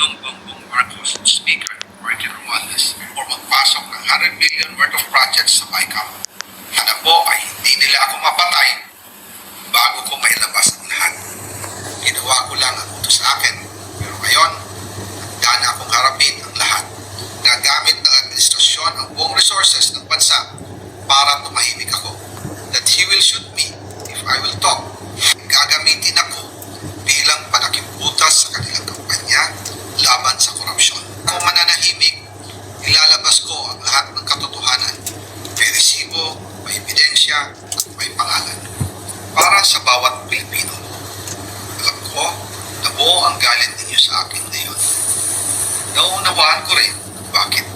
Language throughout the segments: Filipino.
Pangulong Bongbong Marcos, Speaker Martin Romualdez, o magpasok ng 100 billion worth of projects sa BICAM. Sana po ay hindi nila ako mapatay bago ko mailabas ang lahat. Ginawa ko lang ang utos sa akin, pero ngayon, handa na akong harapin ang lahat. Nagamit ng administrasyon ang buong resources ng bansa para tumahimik ako. That he will shoot me if I will talk. Gagamitin ako bilang panakibutas sa kanilang kampanya laban sa korupsyon. Kung mananahimik, ilalabas ko ang lahat ng katotohanan. May resibo, may ebidensya, at may pangalan. Para sa bawat Pilipino. Alam ko na buo ang galit ninyo sa akin ngayon. Nauunawaan ko rin bakit.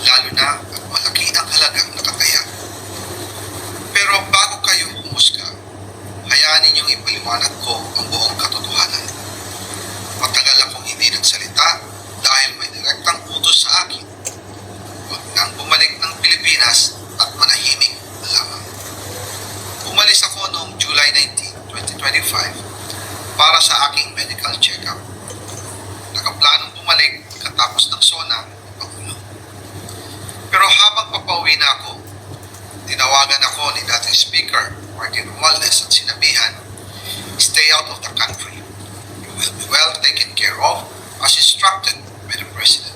Lalo na at malaki ang halagang nakataya. Pero bago kayo humusga, hayaan ninyong ipaliwanag ko ang buong katotohanan. Matagal akong hindi nagsalita dahil may direktang utos sa akin. Huwag nang bumalik ng Pilipinas at manahimik lamang. Umalis ako noong July 19, 2025 para sa aking medical check-up. Nakaplanong bumalik katapos ng SONA Pangulo. Pero habang papauwi na ako, tinawagan ako ni dating Speaker Martin Romualdez at sinabihan, "Stay out of the country. You will be well taken care of as instructed by the President."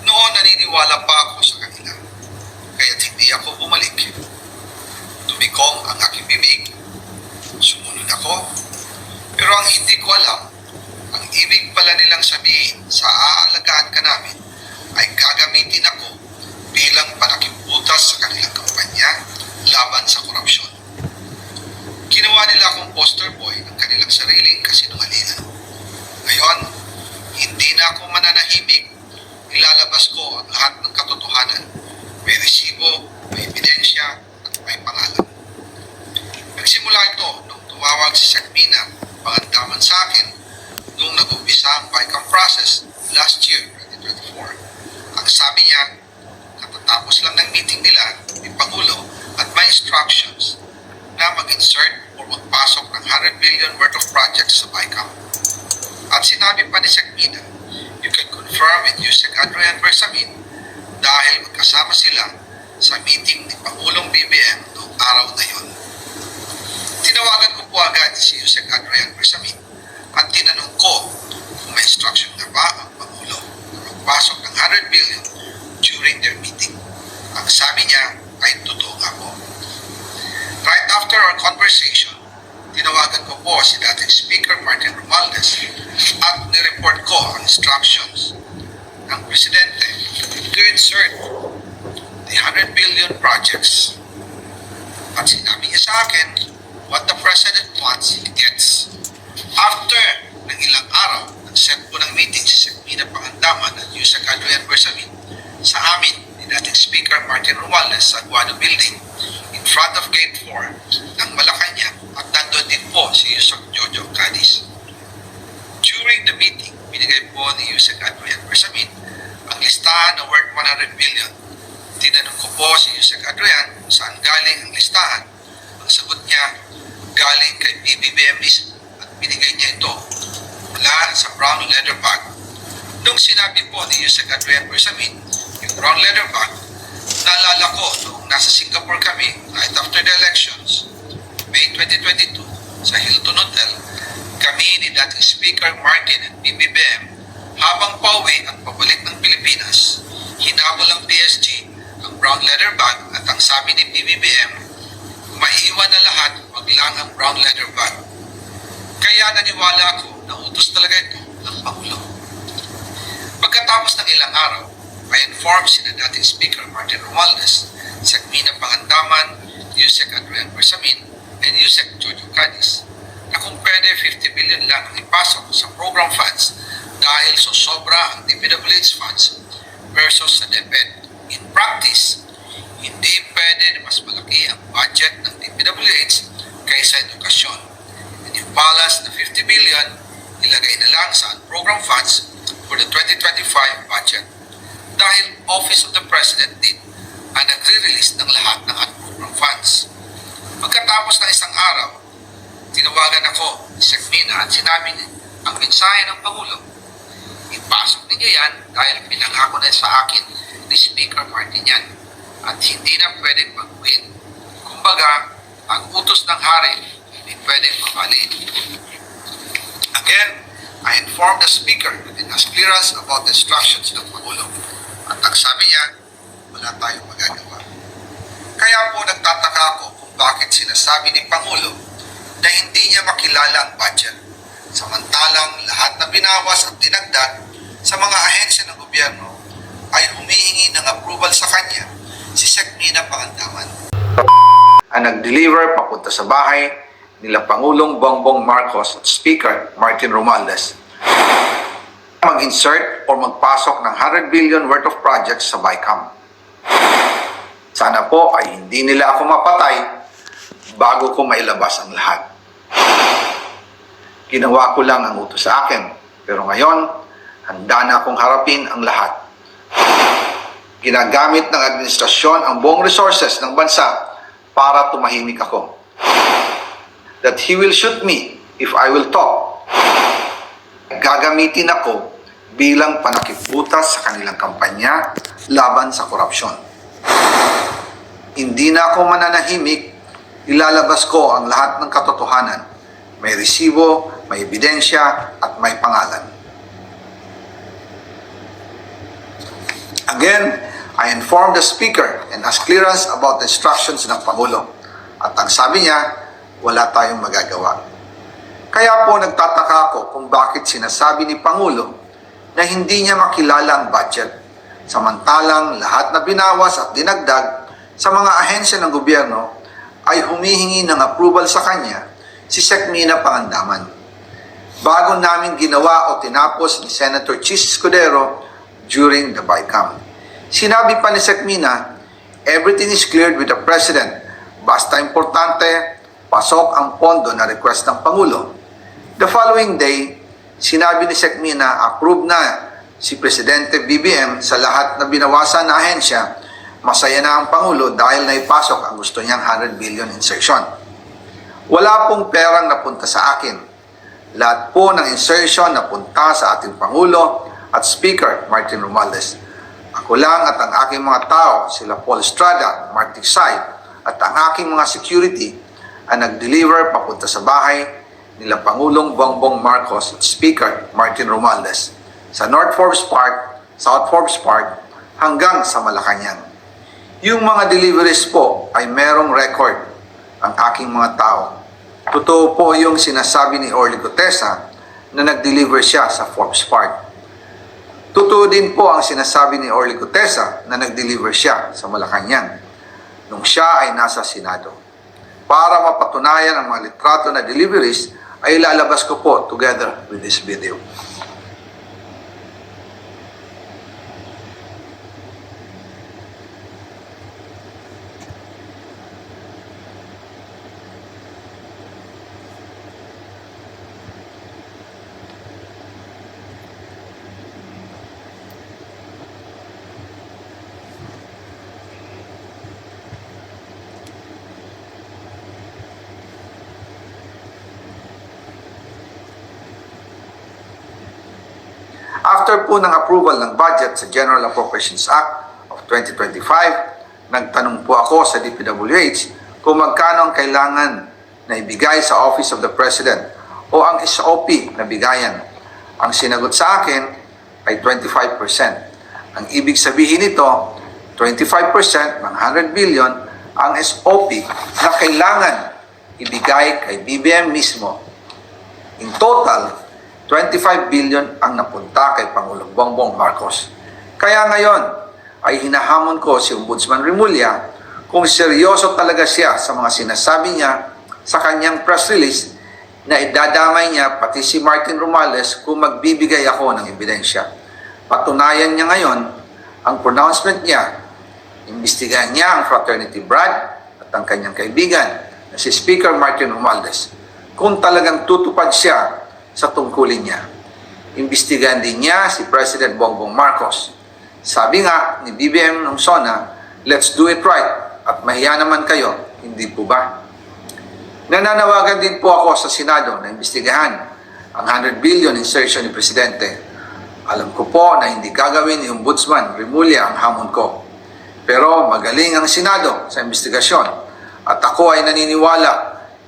Noon naniniwala pa ako sa kanila, kaya't hindi ako bumalik. Tumikom ang aking bibig, sumunod ako, pero ang hindi ko alam, ang ibig pala nilang sabihin sa aalagaan ka namin ay gagamitin ako bilang panakibutas sa kanilang kampanya laban sa korupsyon. Ginawa nila akong poster boy ng kanilang sariling kasinungalingan. Ngayon, hindi na ako mananahimik. Ilalabas ko ang lahat ng katotohanan. May resibo, may ebidensya, at may pangalan. Nagsimula ito nung tumawag si Secmina, pangandaman sa akin, nung nag-umpisa ang BICAM process last year, 2024. Ang sabi niya, katatapos lang ng meeting nila ni Pangulo at may instructions na mag-insert o magpasok ng 100 billion worth of projects sa BICAM. At sinabi pa ni Secmina, you can confirm with Yusek Adrian Bersamin dahil magkasama sila sa meeting ni Pangulong BBM noong araw na yon. Tinawagan ko po agad si Yusek Adrian Bersamin at tinanong ko kung may instruction na ba ang Pangulo na magpasok ng 100 billion during their meeting. Ang sabi niya ay totoo nga po. Right after our conversation, tinawagan ko po si dating Speaker Martin Romualdez at nireport ko ang instructions ng Presidente to insert the 100 billion projects. At sinabi niya sa akin, what the President wants, he gets. After ng ilang araw, nag-set po ng meeting si Secmina Pangandaman at Yusek Adrian Bersamin sa amin ni dating Speaker Martin Romualdez sa Guado Building in front of Gate 4 ng Malacanang at nandun din po si Yusek Jojo Cadiz. During the meeting, binigay po ni Yusek Adrian Bersamin ang listahan na worth 100 billion. Tinanong ko po si Yusek Adrian kung saan galing ang listahan. Ang sagot niya, galing kay BBM mismo at binigay niya ito mula sa brown leather bag. Nung sinabi po ni Yusek Adrian Bersamin yung brown leather bag, naalala ko nung nasa Singapore kami right after the elections, May 2022, sa Hilton Hotel, kami ni dating Speaker Martin at BBM habang pauwi at pabalik ng Pilipinas, hinabol ang PSG ang brown leather bag at ang sabi ni BBM, maiwan na lahat, wag lang ang brown leather bag. Kaya naniwala ako na utos talaga ito ng Pangulo. Pagkatapos ng ilang araw, I informed si dating Speaker Martin Romualdez, Secmina Pangandaman, Yusek Adrian Bersamin, and Yusek Jojo Cadiz na kung pwede 50 billion lang ang ipasok sa program funds dahil sobra ang DPWH funds versus sa DepEd. In practice, hindi pwede na mas malaki ang budget ng DPWH kaysa edukasyon. And yung balance na 50 billion, ilagay na lang sa program funds for the 2025 budget. Dahil Office of the President din ang nagre-release ng lahat ng unprogram funds. Pagkatapos ng isang araw, tinawagan ako si Secmina at sinabi niya ang mensahe ng Pangulo. ipasok ninyo yan dahil pinangako na sa akin ni Speaker Martin yan. At hindi na pwedeng baguhin. Kumbaga, ang utos ng hari hindi pwedeng mabali. Again, I informed the Speaker and asked clearance about the instructions ng Pangulo. At ang sabi niya, wala tayong magagawa. Kaya po nagtataka ako kung bakit sinasabi ni Pangulo na hindi niya makilala ang budget. Samantalang lahat na binawas at dinagdag sa mga ahensya ng gobyerno ay humihingi ng approval sa kanya si Secmina Pangandaman. Ang nag-deliver papunta sa bahay nila Pangulong Bongbong Marcos at Speaker Martin Romualdez mag-insert o magpasok ng 100 billion worth of projects sa BICAM. Sana po ay hindi nila ako mapatay bago ko mailabas ang lahat. Ginawa ko lang ang utos sa akin, pero ngayon, handa na akong harapin ang lahat. Ginagamit ng administrasyon ang buong resources ng bansa para tumahimik ako. That he will shoot me if I will talk. Gagamitin ako bilang panakipbutas sa kanilang kampanya laban sa korupsyon. Hindi na ako mananahimik, ilalabas ko ang lahat ng katotohanan. May resibo, may ebidensya, at may pangalan. Again, I informed the Speaker and asked clearance about the instructions ng Pangulo. At ang sabi niya, wala tayong magagawa. Kaya po nagtataka ako kung bakit sinasabi ni Pangulo na hindi niya makilala ang budget, samantalang lahat na binawas at dinagdag sa mga ahensya ng gobyerno ay humihingi ng approval sa kanya si Secmina Pangandaman. Bago namin ginawa o tinapos ni Senator Chis Escudero during the BICAM. Sinabi pa ni Secmina, everything is cleared with the President. Basta importante, pasok ang pondo na request ng Pangulo. The following day, sinabi ni Secmina, approve na si Presidente BBM sa lahat na binawasan na ahensya. Masaya na ang Pangulo dahil naipasok ang gusto niyang 100 billion insertion. Wala pong perang napunta sa akin. Lahat po ng insertion napunta sa ating Pangulo at Speaker Martin Romualdez. Ako lang at ang aking mga tao, sila Paul Estrada, Marty Sy, at ang aking mga security ang nag-deliver papunta sa bahay nila Pangulong Bongbong Marcos at Speaker Martin Romualdez sa North Forbes Park, South Forbes Park hanggang sa Malacanang. Yung mga deliveries po ay merong record ang aking mga tao. Totoo po yung sinasabi ni Orly Gutesa na nag-deliver siya sa Forbes Park. Totoo din po ang sinasabi ni Orly Gutesa na nag-deliver siya sa Malacanang nung siya ay nasa Senado. Para mapatunayan ang mga litrato na deliveries ay ilalabas ko po together with this video. After po ng approval ng budget sa General Appropriations Act of 2025, nagtanong po ako sa DPWH kung magkano ang kailangan na ibigay sa Office of the President o ang SOP na bigayan. Ang sinagot sa akin ay 25%. Ang ibig sabihin nito, 25% ng 100 billion ang SOP na kailangan ibigay kay BBM mismo. In total, 25 billion ang napunta kay Pangulong Bongbong Marcos. Kaya ngayon ay hinahamon ko si Ombudsman Remulla kung seryoso talaga siya sa mga sinasabi niya sa kanyang press release na idadamay niya pati si Martin Romualdez kung magbibigay ako ng ebidensya. Patunayan niya ngayon ang pronouncement niya. Imbestigahan niya ang fraternity Brad at ang kanyang kaibigan na si Speaker Martin Romualdez kung talagang tutupad siya sa tungkulin niya. Imbestigahan din niya si President Bongbong Marcos. Sabi nga ni BBM nung SONA, let's do it right at mahiya naman kayo, hindi po ba? Nananawagan din po ako sa Senado na imbestigahan ang 100 billion insertion ni Presidente. Alam ko po na hindi gagawin ni Ombudsman Remulla ang hamon ko. Pero magaling ang Senado sa investigasyon at ako ay naniniwala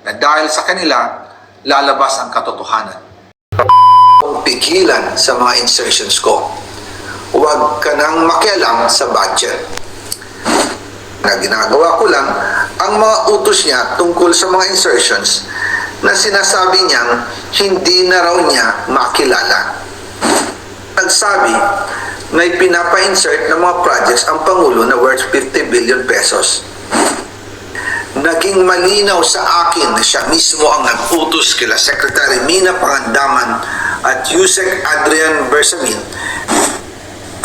na dahil sa kanila, lalabas ang katotohanan. Kung pigilan sa mga insertions ko, huwag ka nang makialam sa budget. Na ginagawa ko lang ang mga utos niya tungkol sa mga insertions na sinasabi niyang hindi na raw niya makilala. Nagsabi na ipinapa-insert ng mga projects ang Pangulo na worth 50 billion pesos. Naging malinaw sa akin na siya mismo ang nag-utos kila Secretary Mina Pangandaman at Yusek Adrian Bersamin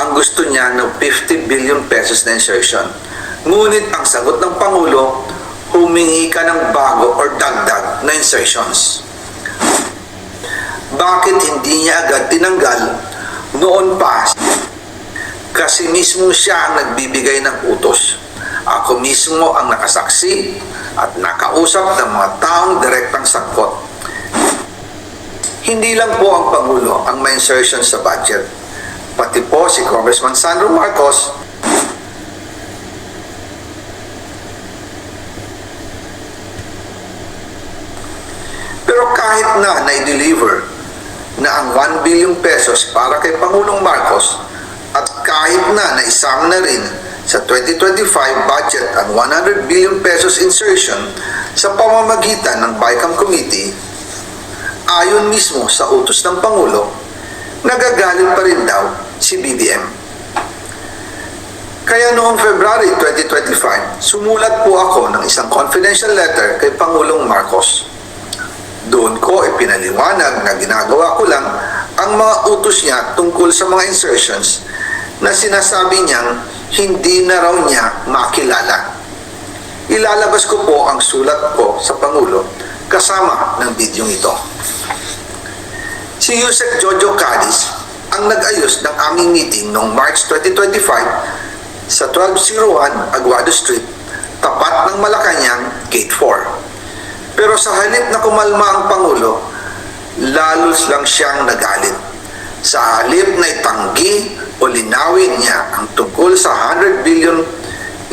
ang gusto niya ng 50 billion pesos na insertion. Ngunit ang sagot ng Pangulo, humingi ka ng bago or dagdag na insertions. Bakit hindi niya agad tinanggal noon pa? Kasi mismo siya ang nagbibigay ng utos. Ako mismo ang nakasaksi at nakausap ng mga taong direktang sangkot. Hindi lang po ang Pangulo ang may insertion sa budget. Pati po si Congressman Sandro Marcos, pero kahit na na-deliver na ang 1 billion pesos para kay Pangulong Marcos at kahit na naisama na rin sa 2025 budget ang 100 billion pesos insertion sa pamamagitan ng BICAM Committee, ayon mismo sa utos ng Pangulo, nagagalit pa rin daw si BBM. Kaya noong February 2025, sumulat po ako ng isang confidential letter kay Pangulong Marcos. Doon ko ipinaliwanag na ginagawa ko lang ang mga utos niya tungkol sa mga insertions na sinasabi niyang hindi na raw niya makilala. Ilalabas ko po ang sulat ko sa Pangulo kasama ng bidyong ito. Si Yusek Jojo Cadiz ang nag-ayos ng aming meeting noong March 2025 sa 1201 Aguado Street, tapat ng Malacanang, Gate 4. Pero sa halip na kumalma ang Pangulo, lalos lang siyang nagalit. Sa halip na itanggi o linawin niya ang tungkol sa 100 billion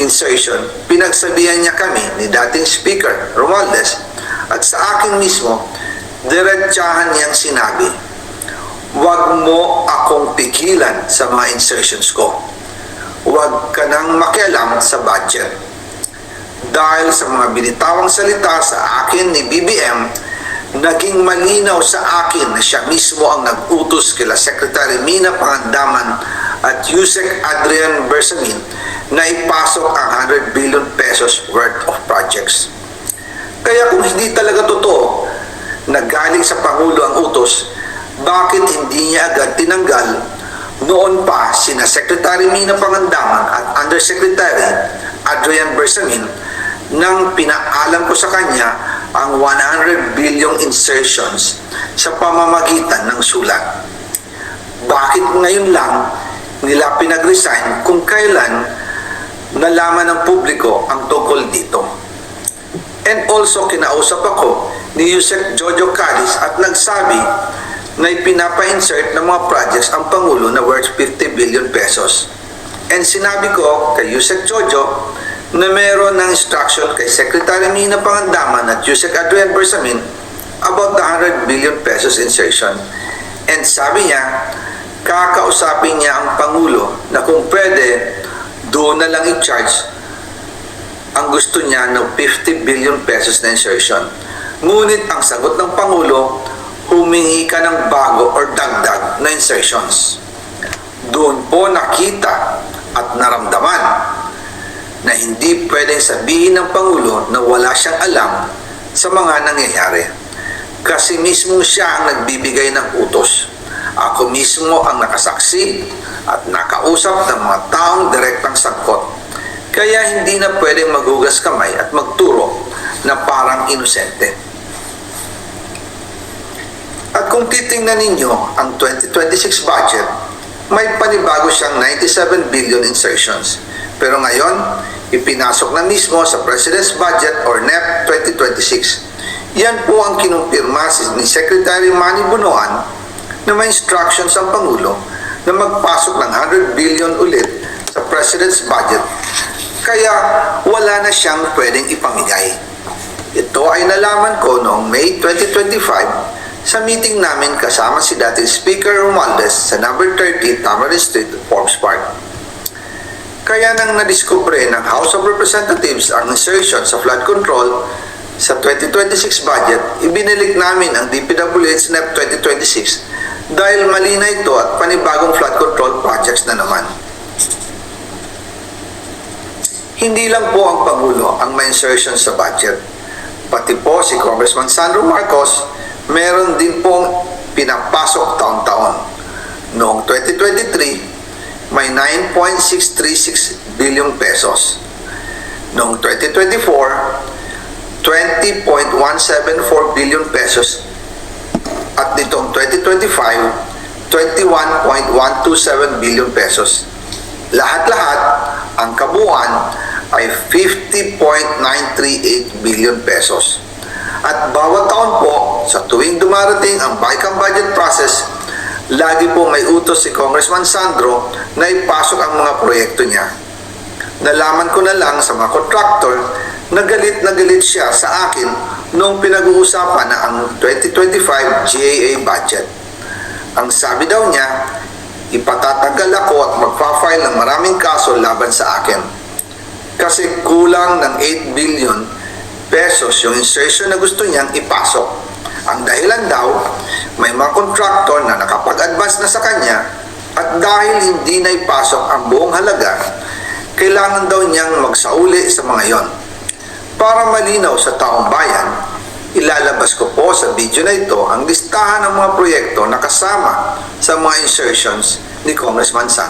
insertion, pinagsabihan niya kami ni dating Speaker Romualdez at sa akin mismo, diretsahan niyang sinabi, "Huwag mo akong pigilan sa mga insertions ko. Huwag ka nang makialam sa budget." Dahil sa mga binitawang salita sa akin ni BBM, naging malinaw sa akin na siya mismo ang nag-utos kila Secretary Mina Pangandaman at Yusek Adrian Bersamin na ipasok ang 100 billion pesos worth of projects. Kaya kung hindi talaga totoo na galing sa Pangulo ang utos, bakit hindi niya agad tinanggal noon pa sina Secretary Mina Pangandaman at Undersecretary Adrian Bersamin nang pinaalam ko sa kanya ang 100 billion insertions sa pamamagitan ng sulat? Bakit ngayon lang nila pinag-resign kung kailan nalaman ng publiko ang tungkol dito? And also kinausap ako ni Yusek Jojo Cadiz at nagsabi na ipinapa-insert ng mga projects ang Pangulo na worth 50 billion pesos. And sinabi ko kay Yusek Jojo na meron ng instruction kay Secretary Mina Pangandaman at Yusek Adrian Bersamin about the 100 billion pesos insertion. And sabi niya, kakausapin niya ang Pangulo na kung pwede, doon na lang i-charge ang gusto niya ng 50 billion pesos na insertion. Ngunit ang sagot ng Pangulo, humingi ka ng bago or dagdag na insertions. Doon po nakita at naramdaman na hindi pwedeng sabihin ng Pangulo na wala siyang alam sa mga nangyayari. Kasi mismo siya ang nagbibigay ng utos. Ako mismo ang nakasaksi at nakausap ng mga taong direktang sangkot. Kaya hindi na pwedeng maghugas kamay at magturo na parang inosente. At kung titingnan ninyo ang 2026 budget, may panibago siyang 97 billion insertions. Pero ngayon, ipinasok na mismo sa President's Budget or NEP 2026. Yan po ang kinumpirma ni Secretary Manny Bonoan na may instructions ang Pangulo na magpasok ng 100 billion ulit sa President's budget, kaya wala na siyang pwedeng ipamigay. Ito ay nalaman ko noong May 2025 sa meeting namin kasama si dating Speaker Romualdez sa number 30 Tamarind Street, Forbes Park. Kaya nang nadiskubre ng House of Representatives ang insertion sa flood control sa 2026 budget, ibinilik namin ang DPWH NEP 2026 dahil mali na ito at panibagong flood control projects na naman. Hindi lang po ang Pangulo ang may insertion sa budget. Pati po si Congressman Sandro Marcos, meron din pong pinapasok taon-taon. Noong 2023, may 9.636 billion pesos. Noong 2024, 20.174 billion pesos. At nitong 2025, 21.127 billion pesos. Lahat-lahat, ang kabuuan ay 50.938 billion pesos. At bawat taon po, sa tuwing dumarating ang BICAM budget process, lagi po may utos si Congressman Sandro na ipasok ang mga proyekto niya. Nalaman ko na lang sa mga contractor na galit siya sa akin noong pinag-uusapan na ang 2025 GAA budget. Ang sabi daw niya, ipatatagal ako at magpa-file ng maraming kaso laban sa akin. Kasi kulang ng 8 billion pesos yung insertion na gusto niyang ipasok. Ang dahilan daw, may mga contractor na nakapag-advance na sa kanya at dahil hindi na ipasok ang buong halaga, kailangan daw niyang magsauli sa mga yon. Para malinaw sa taong bayan, ilalabas ko po sa video na ito ang listahan ng mga proyekto na kasama sa mga insertions ni Congressman Sandro.